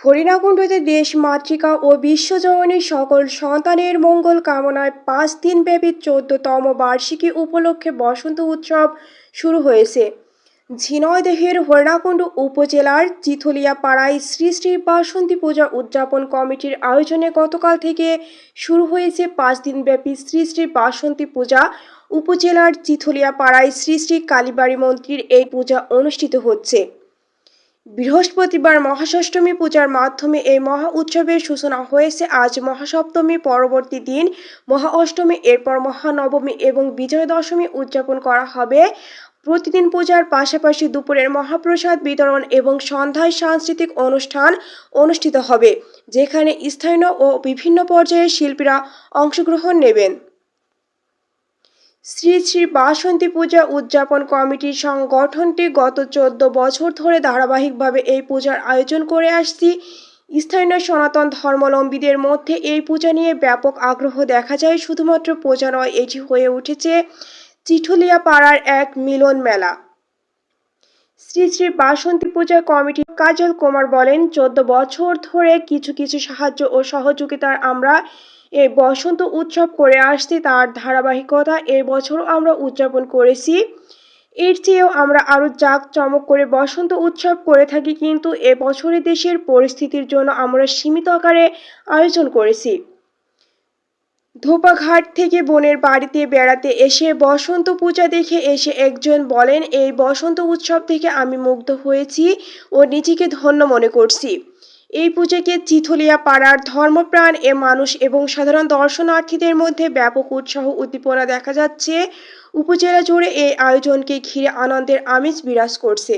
হরিণাকুণ্ডুতে দেশ মাতৃকা ও বিশ্বজননীর সকল সন্তানের মঙ্গল কামনায় 5 দিনব্যাপী 14তম বার্ষিকী উপলক্ষে বসন্ত উৎসব শুরু হয়েছে। ঝিনাইদহের হরিণাকুণ্ডু উপজেলার চিথলিয়া পাড়ায় শ্রী শ্রী বাসন্তী পূজা উদযাপন কমিটির আয়োজনে গতকাল থেকে শুরু হয়েছে 5 দিনব্যাপী শ্রী শ্রী বাসন্তী পূজা। উপজেলার চিথলিয়া পাড়ায় শ্রী শ্রী কালীবাড়ি মন্দির এই পূজা অনুষ্ঠিত হচ্ছে। বৃহস্পতিবার মহাষষ্ঠমী পূজার মাধ্যমে এই মহা উৎসবের সূচনা হয়েছে। আজ মহাসপ্তমী, পরবর্তী দিন মহা অষ্টমী, এরপর মহানবমী এবং বিজয় দশমী উদযাপন করা হবে। প্রতিদিন পূজার পাশাপাশি দুপুরের মহাপ্রসাদ বিতরণ এবং সন্ধ্যায় সাংস্কৃতিক অনুষ্ঠান অনুষ্ঠিত হবে, যেখানে স্থানীয় ও বিভিন্ন পর্যায়ের শিল্পীরা অংশগ্রহণ নেবেন। শ্রী শ্রী বাসন্তী পূজা উদযাপন কমিটির সংগঠনটি গত 14 বছর ধরে ধারাবাহিকভাবে এই পূজার আয়োজন করে আসছে। স্থানীয় সনাতন ধর্মাবলম্বীদের মধ্যে এই পূজা নিয়ে ব্যাপক আগ্রহ দেখা যায়। শুধুমাত্র পূজা নয়, এটি হয়ে উঠেছে চিঠলিয়া পাড়ার এক মিলন মেলা। শ্রী শ্রী বাসন্তী পূজা কমিটির কাজল কুমার বলেন, 14 বছর ধরে কিছু সাহায্য ও সহযোগিতার আমরা এই বসন্ত উৎসব করে আসছি, তার ধারাবাহিকতা এই বছর আমরা উদযাপন করেছি। এর চেয়েও আমরা আরও জাঁকজমক করে বসন্ত উৎসব করে থাকি, কিন্তু এবছরে দেশের পরিস্থিতির জন্য আমরা সীমিত আকারে আয়োজন করেছি। ধোপাঘাট থেকে বোনের বাড়িতে বেড়াতে এসে বসন্ত পূজা দেখে এসে একজন বলেন, এই বসন্ত উৎসব থেকে আমি মুগ্ধ হয়েছি ও নিজেকে ধন্য মনে করছি। এই পূজাকে চিথলিয়া পাড়ার ধর্মপ্রাণ এ মানুষ এবং সাধারণ দর্শনার্থীদের মধ্যে ব্যাপক উৎসাহ উদ্দীপনা দেখা যাচ্ছে। উপজেলা জুড়ে এই আয়োজনকে ঘিরে আনন্দের আমেজ বিরাজ করছে।